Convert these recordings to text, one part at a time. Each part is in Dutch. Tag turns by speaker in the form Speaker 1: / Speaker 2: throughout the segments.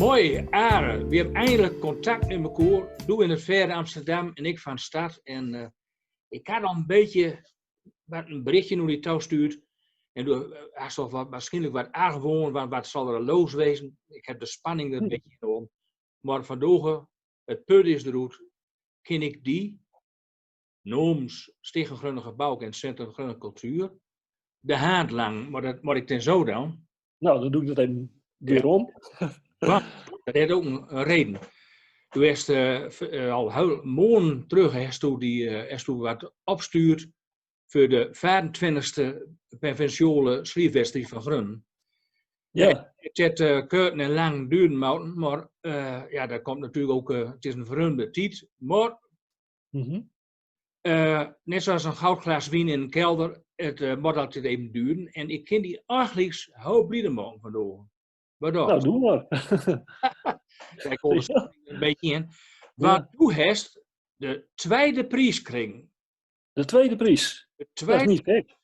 Speaker 1: Mooi, Are. We hebben eindelijk contact met elkaar. Doe in het verre Amsterdam en ik van stad. En ik had al een beetje een berichtje hoe die thuis stuurt. En hij zal waarschijnlijk wat aangewoon, wat zal er los wezen. Ik heb de spanning er een beetje in. Maar vandaag, het punt is eruit, ken ik die, Nooms, Stichting Groene Gebouw en Centrum Groene Cultuur, de haat lang, maar dat moet ik ten zo dan.
Speaker 2: Nou, dan doe ik dat even weer om.
Speaker 1: Want dat heeft ook een reden. Toen is al heel maanden terug is toen wat opstuurd voor de 25e provinciale schrijfwedstrijd van Grun.
Speaker 2: Ja.
Speaker 1: Het zit kort en lang duren, maar ja, dat komt natuurlijk ook, het is een verruimde tijd. Maar net zoals een goudglas wien in een kelder, het moet altijd even duren. En ik ken die eigenlijk heel blij maken vandaag. Waardoor?
Speaker 2: Nou, doe maar.
Speaker 1: Kijk, alles een beetje in. Waar toen heeft de tweede prijs kreeg.
Speaker 2: De tweede prijs. Dat is niet gek.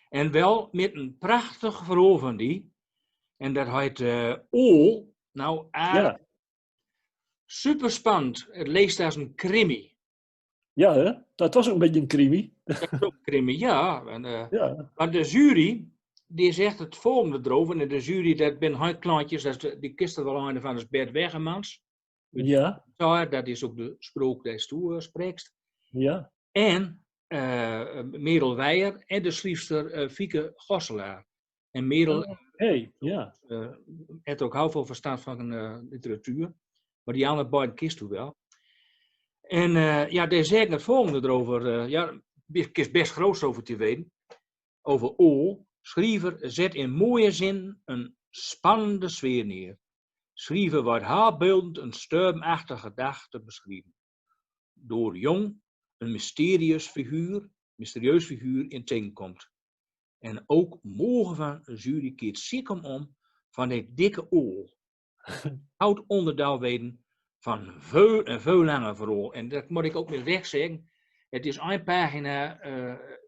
Speaker 1: En wel met een prachtig verhaal van die. En dat heet Ool. Nou,
Speaker 2: Ja.
Speaker 1: super spannend. Het leest als een crimi.
Speaker 2: Ja, hè? Dat was ook een beetje een crimi.
Speaker 1: Dat is ook een crimi, ja. En,
Speaker 2: Ja.
Speaker 1: maar de jury, die zegt het volgende erover. En de jury, dat zijn heel kleintjes. Die kist er wel een van, is Bert Wegemans.
Speaker 2: Ja.
Speaker 1: Dat is ook de sprook die je spreekt.
Speaker 2: Ja.
Speaker 1: En Merel Weijer en de schrijfster Fieke Gosselaar. En Merel
Speaker 2: ja.
Speaker 1: heeft ook heel veel verstand van literatuur. Maar die andere beiden kiest toen wel. En ja, die zeggen het volgende erover. Ja, ik is best groot over te weten. Over O. Schrijver zet in mooie zin een spannende sfeer neer. Schrijver wordt haarbeeldend een stormachtige dag te beschrijven. Door jong een mysterieus figuur in tegenkomt. En ook morgen van een jury keert zeker om van dit dikke oor. Oud onderdeel weten van veel langer verhaal. En dat moet ik ook met recht zeggen. Het is een pagina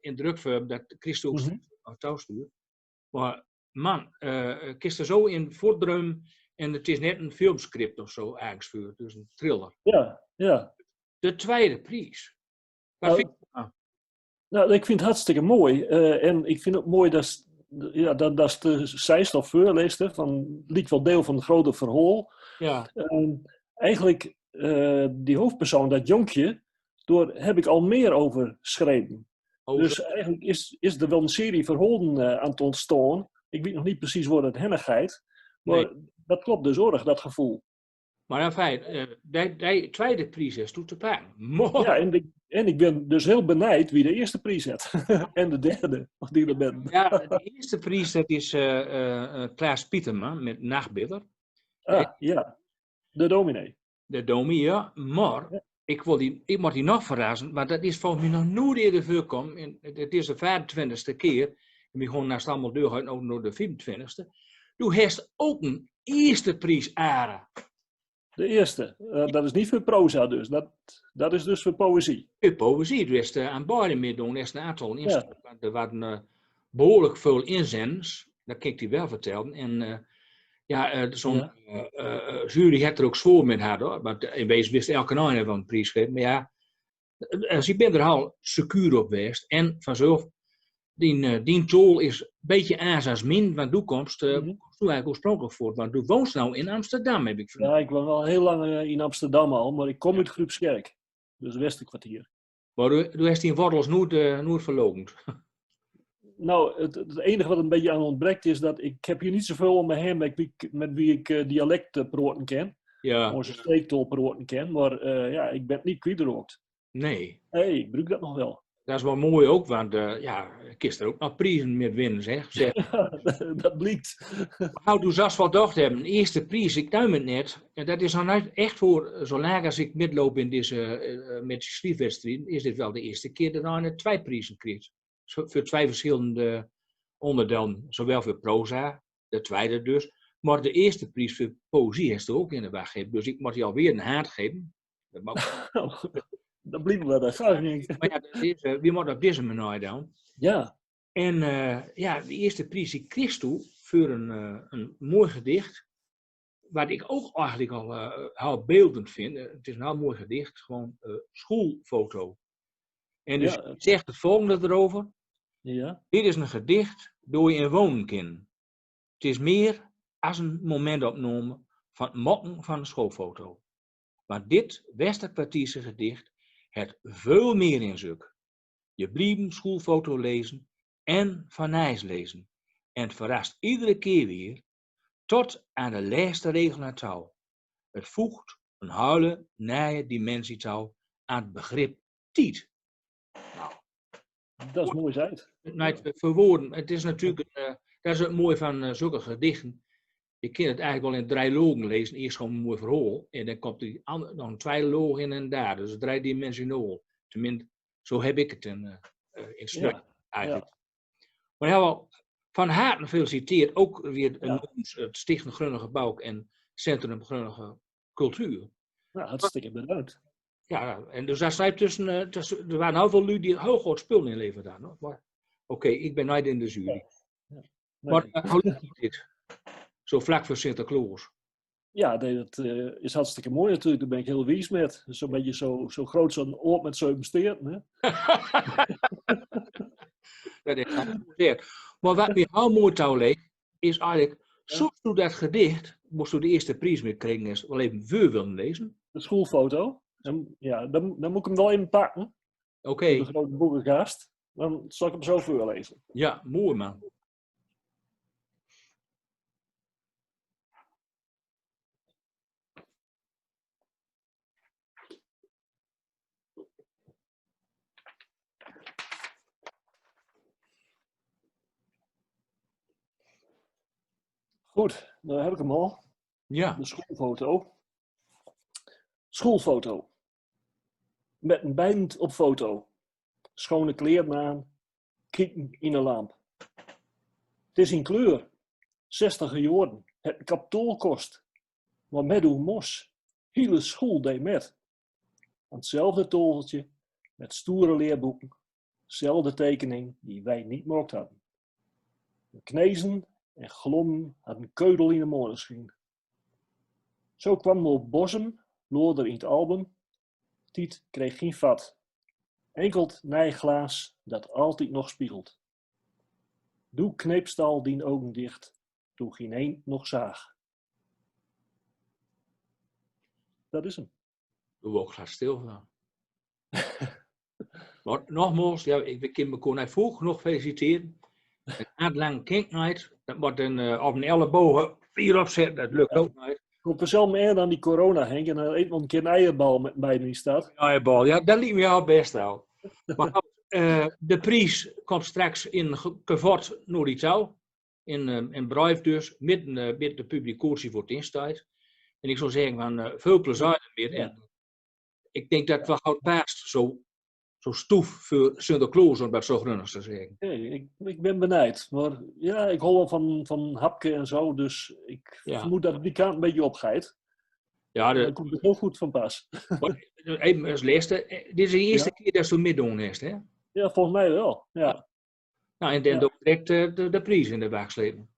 Speaker 1: in drukvorm dat Christo thuis stuurt. Maar man, kist er zo in voortdrum en het is net een filmscript of zo aangespeeld. Dus een thriller.
Speaker 2: Ja, ja.
Speaker 1: De tweede prijs.
Speaker 2: Nou, ik vind het hartstikke mooi. En ik vind het mooi dat de zijstof voorleest van liet wel deel van het grote verhaal.
Speaker 1: Ja.
Speaker 2: Eigenlijk, die hoofdpersoon, dat jonkje, daar heb ik al meer over geschreven. Dus eigenlijk is er wel een serie verhalen aan het ontstaan. Ik weet nog niet precies waar het heen gaat. Maar dat klopt dus erg, dat gevoel.
Speaker 1: Maar in feite, die tweede prijs is toe te pakken. Mooi.
Speaker 2: Ja, en ik ben dus heel benijd wie de eerste prijs heeft. En de derde, of die er bent.
Speaker 1: Ja, de eerste prijs dat is Klaas Pieterma met Nachtbidder.
Speaker 2: Ja. De dominee.
Speaker 1: De dominee, ja. Maar ik moet die nog verrassen, want dat is volgens mij nog nooit eerder voorkomen. Het is de 25e keer. En we gaan naast allemaal doorgaan ook naar de 24e. Toen heeft ook een eerste prijs Are.
Speaker 2: De eerste. Dat is niet voor proza dus. Dat is dus voor poëzie.
Speaker 1: Voor poëzie. Dus aan beide meedoen is een aantal instellingen. Er waren behoorlijk veel inzenders. Dat kan ik die wel vertellen. En zo'n jury heeft er ook zwoer met haar. Hoor. Want in wezen wist elke een van een prijs geven. Maar ja, ze ben er al secuur op geweest. En vanzelf, die tol is een beetje aas als min. Want toekomst, toen eigenlijk oorspronkelijk voort. Want toen woont nou in Amsterdam, heb ik vernomen.
Speaker 2: Ja, ik woon wel heel lang in Amsterdam al. Maar ik kom uit Groepskerk. Dus Westerkwartier.
Speaker 1: Maar toen heeft die wortels nooit verlogend.
Speaker 2: Nou, het enige wat een beetje aan ontbreekt is dat ik heb hier niet zoveel om me heen met wie ik dialectpraten ken.
Speaker 1: Ja.
Speaker 2: Onze streektolpraten ken. Maar ik ben niet kwijtgerookt.
Speaker 1: Nee.
Speaker 2: Nee, ik gebruik dat nog wel.
Speaker 1: Dat is wel mooi ook, want kist er ook nog prijzen met winnen, zeg.
Speaker 2: Dat blijkt.
Speaker 1: Hoe doe zelfs wel dacht hebben, de eerste prijs, ik duim het net. En dat is dan echt voor, zo laag als ik midloop in deze, met de schrijfwedstrijd, is dit wel de eerste keer dat hij 2 prijzen kreeg. Voor 2 verschillende onderdelen, zowel voor proza, de tweede dus, maar de eerste prijs voor poëzie heeft er ook in de weg gegeven. Dus ik moet je alweer een haat geven. Dat mag
Speaker 2: dat blijft wel dat graag niet.
Speaker 1: Maar ja, wie moet op deze manier dan?
Speaker 2: Ja.
Speaker 1: En de eerste prijs die kreeg toe voor een mooi gedicht. wat ik ook eigenlijk al heel beeldend vind, het is een heel mooi gedicht, gewoon schoolfoto. En dus
Speaker 2: Ja.
Speaker 1: zegt het volgende erover.
Speaker 2: Ja.
Speaker 1: Dit is een gedicht door je in wonen kan. Het is meer als een momentopname van het mokken van een schoolfoto. Maar dit Westerkwartierse gedicht heeft veel meer in zich. Je blijft schoolfoto lezen en van Nijs lezen. En het verrast iedere keer weer tot aan de laatste regel naar touw. Het voegt een huile, nieuwe dimensie touw aan het begrip tijd. Nou,
Speaker 2: Dat is mooi uit.
Speaker 1: verwoorden. Het is natuurlijk, dat is het mooie van zulke gedichten. Je kunt het eigenlijk wel in 3 logen lezen. Eerst gewoon een mooi verhaal. En dan komt er nog een tweede loog in en daar. Dus 3-dimensionaal. Tenminste, zo heb ik het in stuk eigenlijk.
Speaker 2: Ja.
Speaker 1: Maar heel van harte gefeliciteerd. Ook weer het Stichting Grunnige Bouw en Centrum Grunnige Cultuur.
Speaker 2: Nou, hartstikke bedankt.
Speaker 1: Ja, en dus daar staat tussen, er waren heel veel lui die heel groot spul inleveren daar. No? Maar oké, ik ben niet in de jury.
Speaker 2: Ja.
Speaker 1: Maar hoe lukt dit? Zo vlak voor Sinterklaas.
Speaker 2: Ja, dat is hartstikke mooi natuurlijk. Daar ben ik heel wies met. Zo'n beetje zo groot zo'n oor met 7 steren.
Speaker 1: Dat is geïnteresseerd. Maar wat me heel mooi touw leek, is eigenlijk, zoals je dat gedicht, moest je de eerste prijs mee krijgen, is wel even voor willen lezen.
Speaker 2: De schoolfoto. En, ja, dan moet ik hem wel even pakken.
Speaker 1: Oké.
Speaker 2: De grote boekenkast. Dan zal ik hem zo voorlezen.
Speaker 1: Ja, mooi man.
Speaker 2: Goed, dan heb ik hem al.
Speaker 1: Ja.
Speaker 2: De schoolfoto. Schoolfoto. Met een bijnd op foto. Schone kleren aan. Kijken in een lamp. Het is in kleur. 60 jaren. Het kapitool kost. Maar met uw mos. Hele school deed met. Aan hetzelfde togeltje. Met stoere leerboeken. Zelfde tekening die wij niet mocht hadden. Knezen en glom had een keudel in de morgenschijn. Zo kwam op Bossem, loerder in het album. Tiet kreeg geen vat. Enkelt nijglaas dat altijd nog spiegelt. Doe kneepstal dien ogen dicht, toen geen een nog zaag. Dat is hem.
Speaker 1: Doe ook graag stil van. Maar nogmaals, ja, ik kan me gewoon vroeg nog feliciteren. Het lang kinknight, dat wordt op een elleboog 4 opzet, dat lukt ook niet.
Speaker 2: Komt er zelf meer dan die corona, Henk, en dan eet nog een keer een eierbal met mij die staat.
Speaker 1: Eierbal, ja, dat liet me al best wel. Maar de prijs komt straks in Kevort naar die touw. In Brief dus, met de publicatie voor het instaat. En ik zou zeggen van veel plezier ermee.
Speaker 2: Ja.
Speaker 1: En ik denk dat we goed best zo stoef voor Sinterklaas, om dat zo grunnig te zeggen.
Speaker 2: Okay, ik ben benijd. Maar ja, ik hou wel van hapken en zo, dus ik vermoed dat die kant een beetje opgaat.
Speaker 1: Ja,
Speaker 2: dat komt er heel goed van pas.
Speaker 1: Even als laatste, dit is de eerste keer dat ze meedoen is, hè?
Speaker 2: Ja, volgens mij wel. Ja.
Speaker 1: Nou, en dan ook direct de prijs in de weg slepen.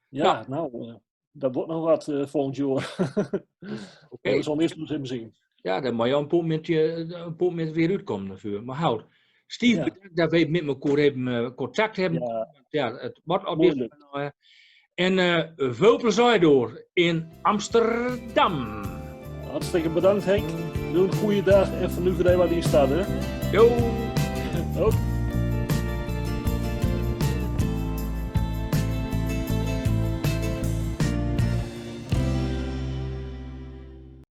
Speaker 2: Ja, nou, dat wordt nog wat volgend jaar.
Speaker 1: Okay.
Speaker 2: We zullen eerst eens even zien.
Speaker 1: Ja, dan moet je een moment weer uitkomen daarvoor. Maar houd, Steve, bedankt dat we met elkaar contact hebben. Ja, het wordt op dit moment. En veel plezier door in Amsterdam.
Speaker 2: Hartstikke bedankt, Henk. Doe een goede dag en van nu voor wat hier staat, hè?
Speaker 1: Jo.
Speaker 2: Ook.